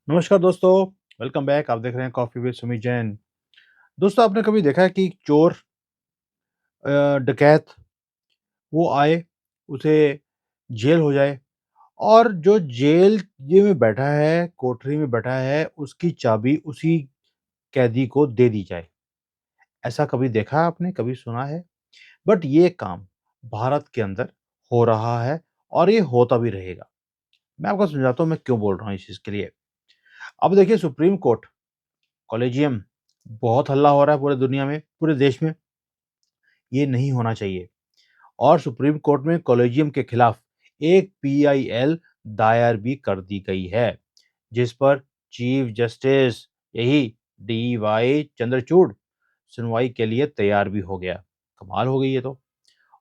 नमस्कार दोस्तों, welcome back. आप देख रहे हैं कॉफ़ी विद सुमित जैन। दोस्तों, आपने कभी देखा है कि चोर डकैत वो आए, उसे जेल हो जाए और जो जेल ये में बैठा है, कोठरी में बैठा है, उसकी चाबी उसी कैदी को दे दी जाए। ऐसा कभी देखा है आपने, कभी सुना है? बट ये काम भारत के अंदर हो रहा है और ये होता भी रहेगा। मैं आपको समझाता हूँ मैं क्यों बोल रहा हूँ इस चीज़ के लिए। अब देखिए सुप्रीम कोर्ट, कॉलेजियम बहुत हल्ला हो रहा है पूरे दुनिया में, पूरे देश में। ये नहीं होना चाहिए और सुप्रीम कोर्ट में कॉलेजियम के खिलाफ एक पीआईएल दायर भी कर दी गई है, जिस पर चीफ जस्टिस यही डी वाई चंद्रचूड़ सुनवाई के लिए तैयार भी हो गया। कमाल हो गई ये तो।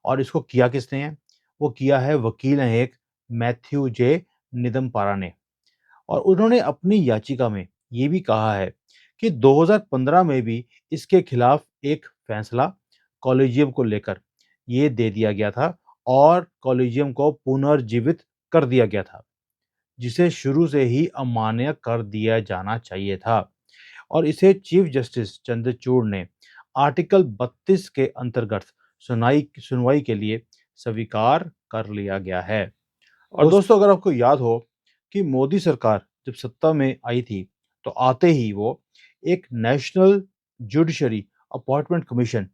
और इसको किया किसने है? वो किया है वकील हैं एक मैथ्यू जे निदमपारा ने। और उन्होंने अपनी याचिका में ये भी कहा है कि 2015 में भी इसके खिलाफ एक फैसला कॉलेजियम को लेकर ये दे दिया गया था और कॉलेजियम को पुनर्जीवित कर दिया गया था, जिसे शुरू से ही अमान्य कर दिया जाना चाहिए था। और इसे चीफ जस्टिस चंद्रचूड़ ने आर्टिकल 32 के अंतर्गत सुनाई सुनवाई के लिए स्वीकार कर लिया गया है। और दोस्तों, अगर आपको याद हो कि मोदी सरकार जब सत्ता में आई थी, तो आते ही वो एक नेशनल जुडिशरी अपॉइंटमेंट कमीशन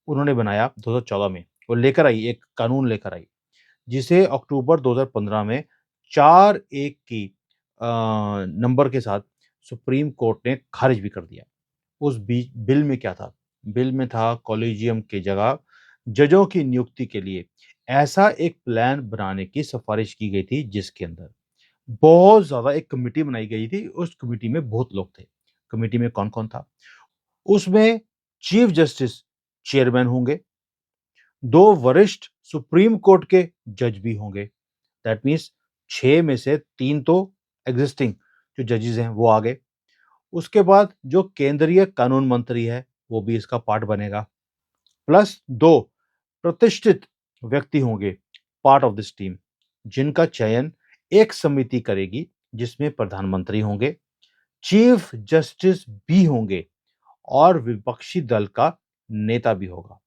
उन्होंने बनाया 2014 में। वो लेकर आई, एक कानून लेकर आई, जिसे अक्टूबर 2015 में 4-1 की नंबर के साथ सुप्रीम कोर्ट ने खारिज भी कर दिया। उस बिल में क्या था? बिल में था कॉलेजियम की जगह जजों की नियुक्ति के लिए ऐसा एक प्लान बनाने की सिफारिश की गई थी, जिसके अंदर बहुत ज़्यादा एक कमिटी बनाई गई थी। उस कमिटी में बहुत लोग थे। कमिटी में कौन-कौन था? उसमें चीफ जस्टिस चेयरमैन होंगे, 2 वरिष्ठ सुप्रीम कोर्ट के जज भी होंगे। दैट मीन्स 6 में से 3 तो एक्जिस्टिंग जो जजेस हैं वो आ गए। उसके बाद जो केंद्रीय कानून मंत्री है, वो भी इसका पार्ट बनेगा। प्लस 2 प्रतिष्ठित व्यक्ति होंगे पार्ट ऑफ दिस टीम, जिनका चयन एक समिति करेगी, जिसमें प्रधानमंत्री होंगे, चीफ जस्टिस भी होंगे और विपक्षी दल का नेता भी होगा।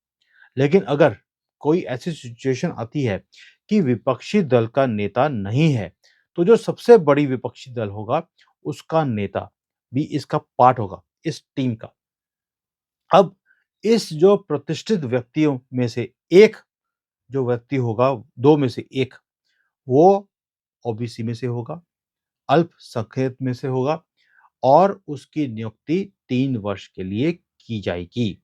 लेकिन अगर कोई ऐसी सिचुएशन आती है कि विपक्षी दल का नेता नहीं है, तो जो सबसे बड़ी विपक्षी दल होगा, उसका नेता भी इसका पार्ट होगा, इस टीम का। अब इस जो प्रतिष्ठित व्यक्तियों में से एक जो व्यक्ति होगा, 2 में से 1, वो ओबीसी में से होगा, अल्पसंख्यक में से होगा और उसकी नियुक्ति 3 वर्ष के लिए की जाएगी।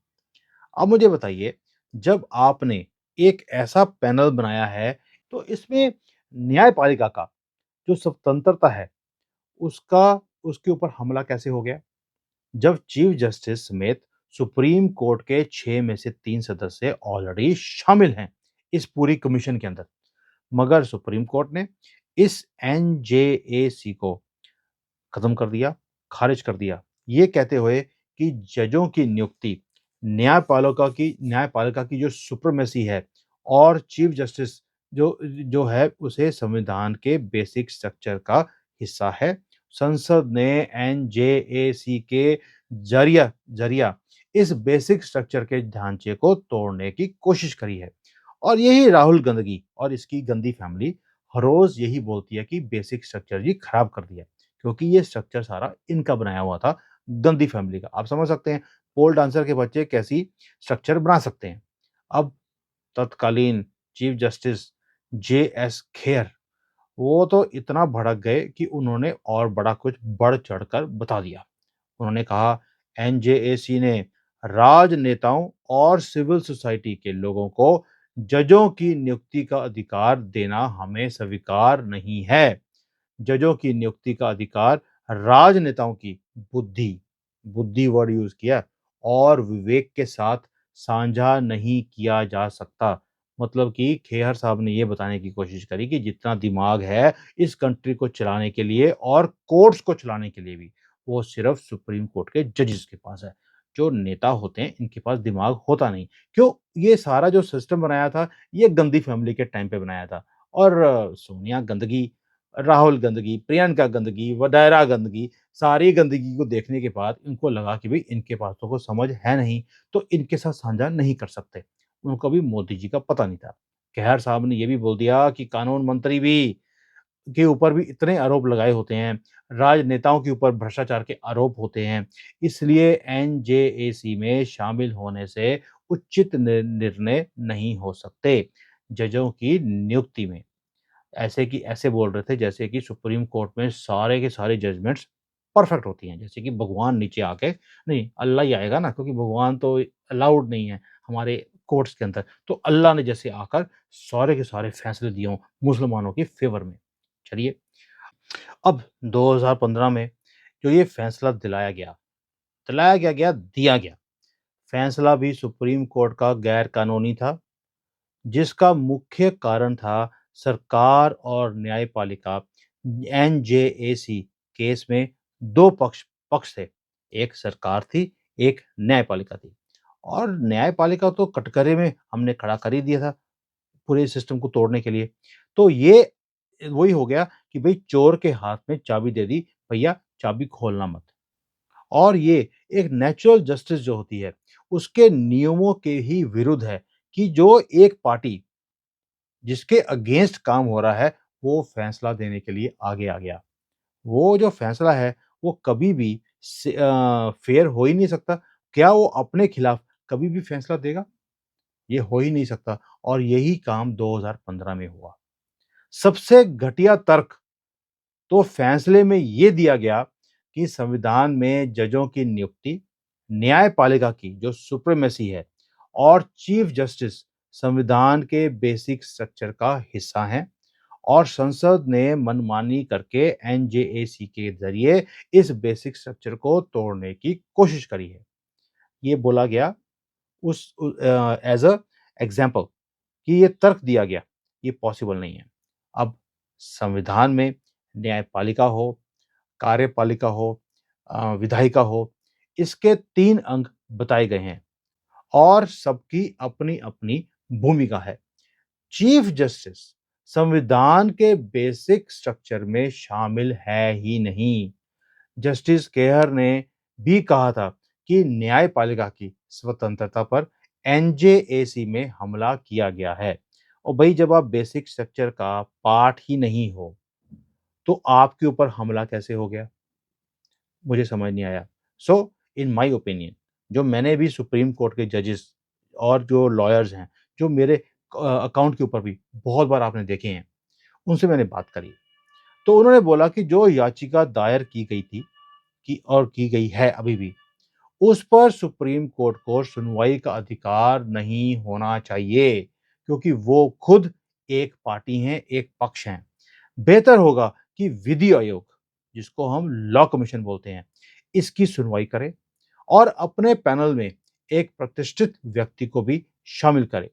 अब मुझे बताइए, जब आपने एक ऐसा पैनल बनाया है, तो इसमें न्यायपालिका का जो स्वतंत्रता है, उसका उसके ऊपर हमला कैसे हो गया? जब चीफ जस्टिस समेत सुप्रीम कोर्ट के 6 में से 3 सदस्य ऑलरेडी शामिल हैं इस पूरी कमीशन के अंदर, मगर सुप्रीम कोर्ट ने इस एनजेएसी को खत्म कर दिया, खारिज कर दिया। ये कहते हुए कि जजों की नियुक्ति न्यायपालिका की जो सुप्रीमेसी है और चीफ जस्टिस जो जो है उसे संविधान के बेसिक स्ट्रक्चर का हिस्सा है। संसद ने एनजेएसी के जरिया इस बेसिक स्ट्रक्चर के ढांचे को तोड़ने की कोशिश करी है। और यही राहुल गंदगी और इसकी गंदी फैमिली हर रोज यही बोलती है कि बेसिक स्ट्रक्चर जी खराब कर दिया, क्योंकि ये स्ट्रक्चर सारा इनका बनाया हुआ था, गंदी फैमिली का। आप समझ सकते हैं पोल डांसर के बच्चे कैसी स्ट्रक्चर बना सकते हैं। अब तत्कालीन चीफ जस्टिस जेएस खेर, वो तो इतना भड़क गए कि उन्होंने और बड़ा कुछ बढ़ चढ़कर बता दिया। उन्होंने कहा, एनजेएसी ने राजनेताओं और सिविल सोसाइटी के लोगों को जजों की नियुक्ति का अधिकार देना हमें स्वीकार नहीं है। जजों की नियुक्ति का अधिकार राजनेताओं की बुद्धि बुद्धि वर्ड यूज किया और विवेक के साथ साझा नहीं किया जा सकता। मतलब कि खेहर साहब ने यह बताने की कोशिश करी कि जितना दिमाग है इस कंट्री को चलाने के लिए और कोर्ट्स को चलाने के लिए भी, वो सिर्फ सुप्रीम कोर्ट के जजेस के पास है। जो नेता होते हैं इनके पास दिमाग होता नहीं। क्यों? ये सारा जो सिस्टम बनाया था, ये गंदी फैमिली के टाइम पे बनाया था। और सोनिया गंदगी राहुल गंदगी, प्रियंका गंदगी, वडेरा गंदगी, सारी गंदगी को देखने के बाद इनको लगा कि भई इनके पास तो कुछ समझ है नहीं, तो इनके साथ साझा नहीं कर सकते। उनको भी मोदी जी का पता नहीं था। खैर साहब ने ये भी बोल दिया कि कानून मंत्री भी के ऊपर भी इतने आरोप लगाए होते हैं, राजनेताओं के ऊपर भ्रष्टाचार के आरोप होते हैं, इसलिए एनजेएसी में शामिल होने से उचित निर्णय नहीं हो सकते। जजों की नियुक्ति में ऐसे की ऐसे बोल रहे थे जैसे कि सुप्रीम कोर्ट में सारे के सारे जजमेंट्स परफेक्ट होती हैं, जैसे कि भगवान नीचे आके नहीं, अल्लाह ही आएगा ना, क्योंकि भगवान तो अलाउड नहीं है हमारे कोर्ट्स के अंदर। तो अल्लाह ने जैसे आकर सारे के सारे फैसले दिए हों मुसलमानों के फ़ेवर में। चलिए, अब 2015 में जो ये फैसला दिया गया, फैसला भी सुप्रीम कोर्ट का गैर कानूनी था, जिसका मुख्य कारण था सरकार और न्यायपालिका। एनजेएसी केस में 2 पक्ष थे, एक सरकार थी, एक न्यायपालिका थी, और न्यायपालिका तो कटघरे में हमने खड़ा कर ही दिया था, पूरे सिस्टम को तोड़ने के लिए। तो ये वही हो गया कि भई चोर के हाथ में चाबी दे दी, भैया चाबी खोलना मत। और ये एक नेचुरल जस्टिस जो होती है, उसके नियमों के ही विरुद्ध है कि जो एक पार्टी जिसके अगेंस्ट काम हो रहा है, वो फैसला देने के लिए आगे आ गया। वो जो फैसला है, वो कभी भी फेयर हो ही नहीं सकता। क्या वो अपने खिलाफ कभी भी फैसला देगा? ये हो ही नहीं सकता, और यही काम 2015 में हुआ। सबसे घटिया तर्क तो फैसले में ये दिया गया कि संविधान में जजों की नियुक्ति, न्यायपालिका की जो सुप्रीमेसी है, और चीफ जस्टिस संविधान के बेसिक स्ट्रक्चर का हिस्सा हैं, और संसद ने मनमानी करके एनजेएसी के ज़रिए इस बेसिक स्ट्रक्चर को तोड़ने की कोशिश करी है। ये बोला गया एज़ अ एग्ज़ाम्पल कि ये तर्क दिया गया, ये पॉसिबल नहीं है। अब संविधान में न्यायपालिका हो, कार्यपालिका हो, विधायिका हो, इसके 3 अंग बताए गए हैं, और सबकी अपनी-अपनी भूमिका है। चीफ जस्टिस संविधान के बेसिक स्ट्रक्चर में शामिल है ही नहीं। जस्टिस केहर ने भी कहा था कि न्यायपालिका की स्वतंत्रता पर एनजेएसी में हमला किया गया है। और भाई जब आप बेसिक स्ट्रक्चर का पार्ट ही नहीं हो, तो आपके ऊपर हमला कैसे हो गया? मुझे समझ नहीं आया। सो इन माय ओपिनियन, जो मैंने भी सुप्रीम कोर्ट के जजेस और जो लॉयर्स हैं, जो मेरे अकाउंट के ऊपर भी बहुत बार आपने देखे हैं, उनसे मैंने बात करी। तो उन्होंने बोला कि जो याचिका दायर की गई थी कि और की गई है अभी भी, उस पर सुप्रीम कोर्ट को सुनवाई का अधिकार नहीं होना चाहिए, क्योंकि वो खुद एक पार्टी हैं, एक पक्ष हैं। बेहतर होगा कि विधि आयोग, जिसको हम लॉ कमीशन बोलते हैं, इसकी सुनवाई करे और अपने पैनल में एक प्रतिष्ठित व्यक्ति को भी शामिल करे।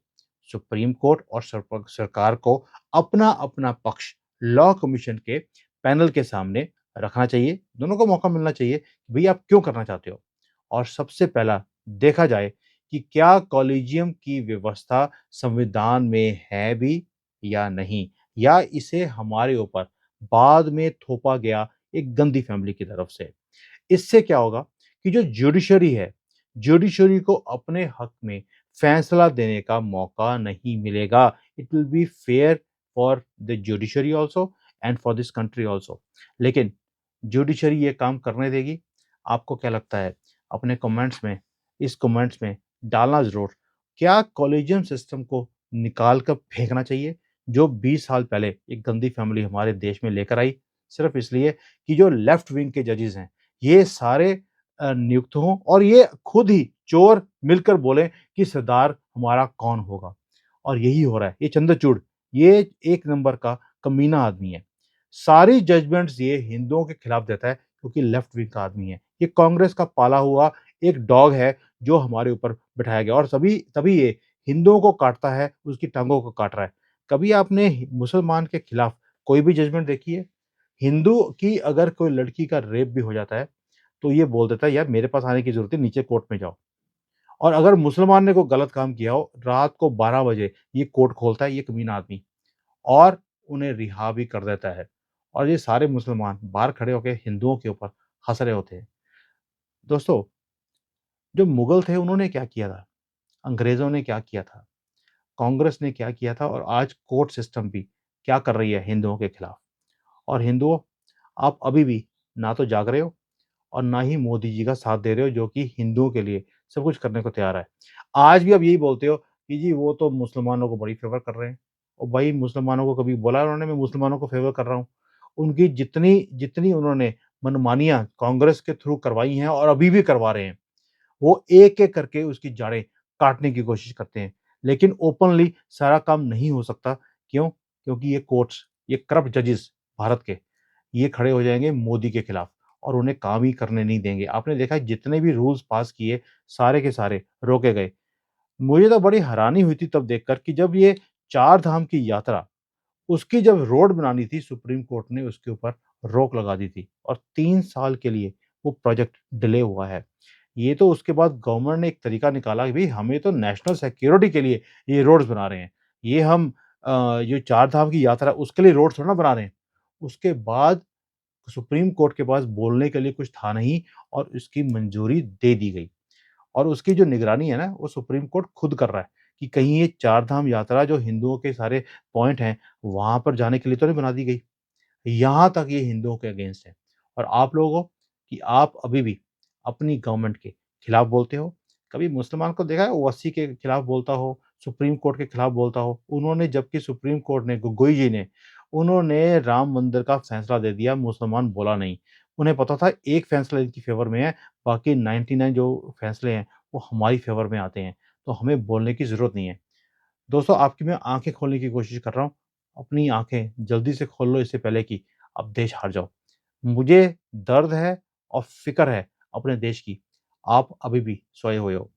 सुप्रीम कोर्ट और सरकार को अपना-अपना पक्ष लॉ कमीशन के पैनल के सामने रखना चाहिए। दोनों को मौका मिलना चाहिए कि भई आप क्यों करना चाहते हो? और सबसे पहला देखा जाए कि क्या कॉलेजियम की व्यवस्था संविधान में है भी या नहीं? या इसे हमारे ऊपर बाद में थोपा गया एक गंदी फैमिली की तरफ से। इससे क्या होगा कि जो ज्यूडिशरी है, ज्यूडिशरी को अपने हक में फैसला देने का मौका नहीं मिलेगा। It will be fair for the judiciary also and for this country also. लेकिन ज्यूडिशरी ये काम करने देगी? आपको क्या लगता है? अपने कमेंट्स में डालना ज़रूर। क्या कॉलेजियम सिस्टम को निकाल कर फेंकना चाहिए, जो 20 साल पहले एक गंदी फैमिली हमारे देश में लेकर आई, सिर्फ़ इसलिए कि जो लेफ्ट विंग के जजेस हैं, ये सारे नियुक्त हों और ये खुद ही चोर मिलकर बोलें कि सरदार हमारा कौन होगा? और यही हो रहा है। ये चंद्रचूड़, ये एक नंबर का कमीना आदमी है। सारी जजमेंट्स ये हिंदुओं के खिलाफ देता है, क्योंकि लेफ्ट विंग का आदमी है। ये कांग्रेस का पाला हुआ एक डॉग है, जो हमारे ऊपर बिठाया गया, और सभी तभी ये हिंदुओं को काटता है, उसकी टाँगों को काट रहा है। कभी आपने मुसलमान के खिलाफ कोई भी जजमेंट देखी है? हिंदू की अगर कोई लड़की का रेप भी हो जाता है, तो ये बोल देता है यार मेरे पास आने की ज़रूरत है, नीचे कोर्ट में जाओ। और अगर मुसलमान ने कोई गलत काम किया हो, रात को 12 बजे ये कोर्ट खोलता है ये कमीना आदमी, और उन्हें रिहा भी कर देता है। और ये सारे मुसलमान बाहर खड़े होके हिंदुओं के ऊपर हँस रहे होते हैं। दोस्तों, जो मुगल थे उन्होंने क्या किया था? अंग्रेज़ों ने क्या किया था? कांग्रेस ने क्या किया था? और आज कोर्ट सिस्टम भी क्या कर रही है हिंदुओं के खिलाफ? और हिंदुओं, आप अभी भी ना तो जाग रहे हो और ना ही मोदी जी का साथ दे रहे हो, जो कि हिंदुओं के लिए सब कुछ करने को तैयार है। आज भी आप यही बोलते हो कि जी वो तो मुसलमानों को बड़ी फ़ेवर कर रहे हैं। और भाई, मुसलमानों को कभी बोला है उन्होंने मैं मुसलमानों को फ़ेवर कर रहा हूँ? उनकी जितनी जितनी उन्होंने मनमानियाँ कांग्रेस के थ्रू करवाई हैं और अभी भी करवा रहे हैं, वो एक-एक करके उसकी जड़ें काटने की कोशिश करते हैं। लेकिन ओपनली सारा काम नहीं हो सकता। क्यों? क्योंकि ये कोर्ट्स, ये करप्ट जजेस भारत के, ये खड़े हो जाएँगे मोदी के खिलाफ और उन्हें काम ही करने नहीं देंगे। आपने देखा है जितने भी रूल्स पास किए, सारे के सारे रोके गए। मुझे तो बड़ी हैरानी हुई थी तब देखकर कि जब ये 4 धाम की यात्रा, उसकी जब रोड बनानी थी, सुप्रीम कोर्ट ने उसके ऊपर रोक लगा दी थी और 3 साल के लिए वो प्रोजेक्ट डिले हुआ है। ये तो उसके बाद गवर्नमेंट ने एक तरीका निकाला कि भई हमें तो नेशनल सिक्योरिटी के लिए ये रोड्स बना रहे हैं। ये हम जो 4 धाम की यात्रा उसके लिए रोड थोड़ी ना बना रहे हैं। उसके बाद सुप्रीम कोर्ट के पास बोलने के लिए कुछ था नहीं और इसकी मंजूरी दे दी गई। और उसकी जो निगरानी है ना, वो सुप्रीम कोर्ट खुद कर रहा है कि कहीं ये 4 धाम यात्रा जो हिंदुओं के सारे पॉइंट हैं, वहाँ पर जाने के लिए तो नहीं बना दी गई। यहाँ तक ये हिंदुओं के अगेंस्ट है। और आप लोगों कि आप अभी भी अपनी गवर्नमेंट के खिलाफ बोलते हो। कभी मुसलमान को देखा है ओवैसी के खिलाफ बोलता हो, सुप्रीम कोर्ट के खिलाफ बोलता हो? उन्होंने, जबकि सुप्रीम कोर्ट ने, गोगोई जी ने, उन्होंने राम मंदिर का फैसला दे दिया, मुसलमान बोला नहीं। उन्हें पता था एक फैसला इनकी फ़ेवर में है, बाकी 99 जो फैसले हैं, वो हमारी फ़ेवर में आते हैं, तो हमें बोलने की ज़रूरत नहीं है। दोस्तों, आपकी मैं आँखें खोलने की कोशिश कर रहा हूँ। अपनी आँखें जल्दी से खोल लो इससे पहले कि आप देश हार जाओ। मुझे दर्द है और फ़िक्र है अपने देश की। आप अभी भी सोए हुए हो।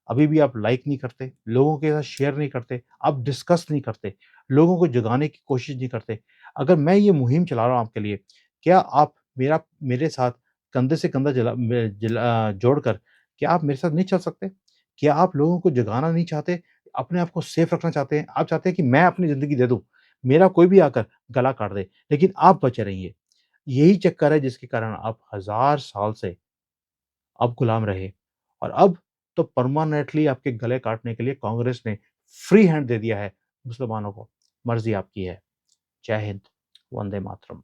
अभी भी आप लाइक नहीं करते, लोगों के साथ शेयर नहीं करते, आप डिस्कस नहीं करते, लोगों को जगाने की कोशिश नहीं करते। अगर मैं ये मुहिम चला रहा हूँ आपके लिए, क्या आप मेरे साथ कंधे से कंधा जोड़कर क्या आप मेरे साथ नहीं चल सकते? क्या आप लोगों को जगाना नहीं चाहते? अपने आप को सेफ रखना चाहते हैं? आप चाहते हैं कि मैं अपनी ज़िंदगी दे दूँ, मेरा कोई भी आकर गला काट दे, लेकिन आप बचे रहिए। यही चक्कर है जिसके कारण आप हज़ार साल से अब गुलाम रहे और अब तो परमानेंटली आपके गले काटने के लिए कांग्रेस ने फ्री हैंड दे दिया है मुसलमानों को। मर्ज़ी आपकी है। जय हिंद, वंदे मातरम।